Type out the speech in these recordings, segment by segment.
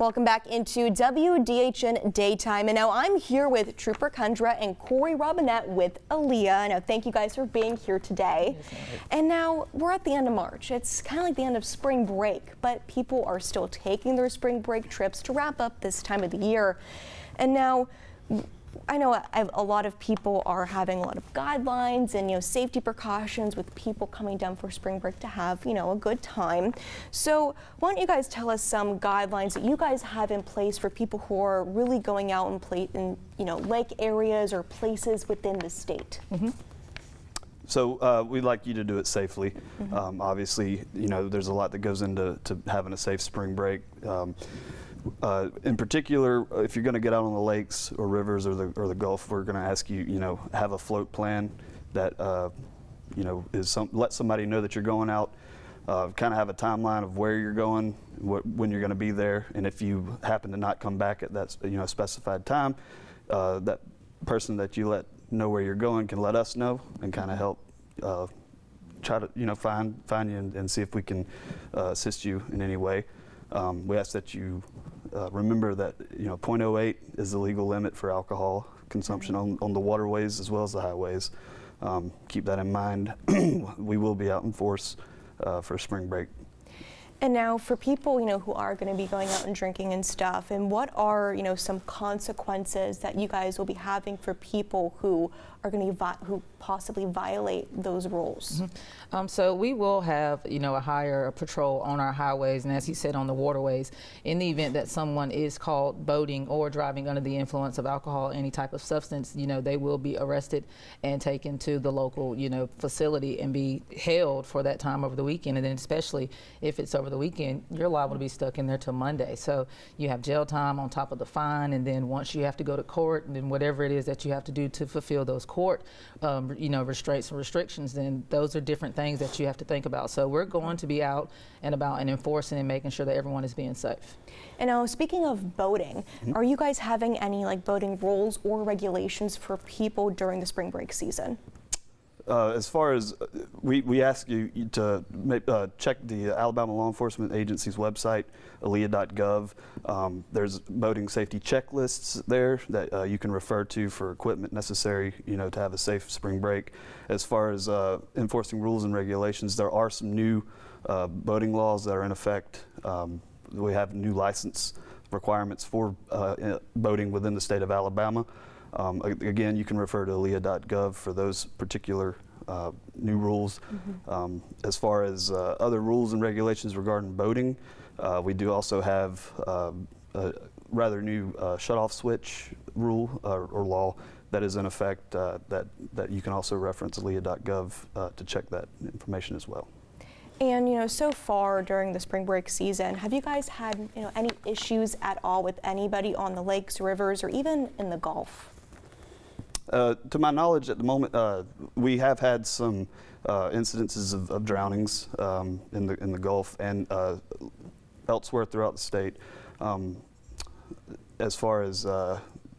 Welcome back into WDHN Daytime. And now I'm here with Trooper Kundra and Corey Robinette with ALEA. Now, thank you guys for being here today. And now we're at the end of March. It's kind of like the end of spring break, but people are still taking their spring break trips to wrap up this time of the year. And now, I know a lot of people are having a lot of guidelines and, safety precautions with people coming down for spring break to have, a good time. So why don't you guys tell us some guidelines that you guys have in place for people who are really going out and play in, lake areas or places within the state? So we'd like you to do it safely. Obviously, there's a lot that goes into having a safe spring break. In particular, if you're going to get out on the lakes or rivers or the Gulf, we're going to ask you, have a float plan that, let somebody know that you're going out. Kind of have a timeline of where you're going, when you're going to be there, and if you happen to not come back at that, specified time, that person that you let know where you're going can let us know and kind of help try to, find you and see if we can assist you in any way. We ask that you remember that 0.08 is the legal limit for alcohol consumption on the waterways as well as the highways. Keep that in mind. We will be out in force for spring break. And now for people, who are going to be going out and drinking and stuff, and what are, some consequences that you guys will be having for people who are going to who possibly violate those rules? So we will have, a higher patrol on our highways, and as he said, on the waterways. In the event that someone is caught boating or driving under the influence of alcohol, any type of substance, they will be arrested and taken to the local, facility and be held for that time over the weekend. And then especially if it's over the weekend, you're liable to be stuck in there till Monday. So you have jail time on top of the fine, and then once you have to go to court, and then whatever it is that you have to do to fulfill those court, restraints and restrictions, then those are different things that you have to think about. So we're going to be out and about and enforcing and making sure that everyone is being safe. And now, speaking of boating, are you guys having any boating rules or regulations for people during the spring break season? As far as we ask you to check the Alabama Law Enforcement Agency's website, ALEA.gov. There's boating safety checklists there that you can refer to for equipment necessary, to have a safe spring break. As far as enforcing rules and regulations, there are some new boating laws that are in effect. We have new license requirements for boating within the state of Alabama. Again, you can refer to ALEA.gov for those particular new rules. As far as other rules and regulations regarding boating, we do also have a rather new shut-off switch rule or law that is in effect that you can also reference ALEA.gov to check that information as well. And so far during the spring break season, have you guys had any issues at all with anybody on the lakes, rivers, or even in the Gulf? To my knowledge, at the moment, we have had some incidences of drownings in the Gulf and elsewhere throughout the state. As far as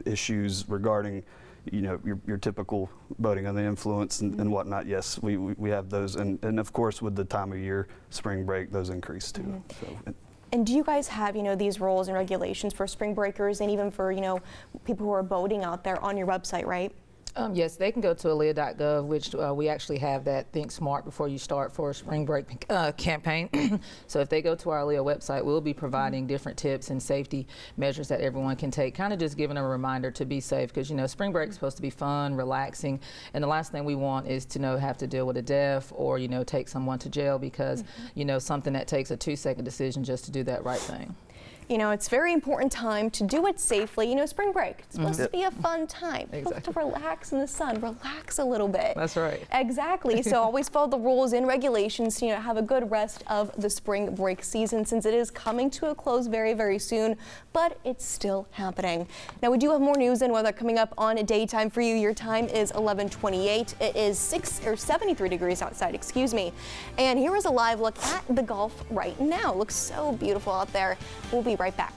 issues regarding, your typical boating under the influence and whatnot, yes, we have those, and of course, with the time of year, spring break, those increase too. So, and do you guys have, these rules and regulations for spring breakers and even for, people who are boating out there on your website, right? Yes, they can go to ALEA.gov, which we actually have that Think Smart Before You Start for a spring break campaign. So if they go to our ALEA website, we'll be providing different tips and safety measures that everyone can take, kind of just giving a reminder to be safe, because spring break is supposed to be fun, relaxing, and the last thing we want is to have to deal with a death or take someone to jail because something that takes a 2-second decision just to do that right thing. It's a very important time to do it safely. Spring break, it's supposed to be a fun time. Exactly. To relax in the sun, relax a little bit. That's right. Exactly. So always follow the rules and regulations to have a good rest of the spring break season, since it is coming to a close very, very soon, but it's still happening. Now, we do have more news and weather coming up on a daytime for you. Your time is 11:28. It is 73 degrees outside, excuse me. And here is a live look at the Gulf right now. It looks so beautiful out there. We'll be right back.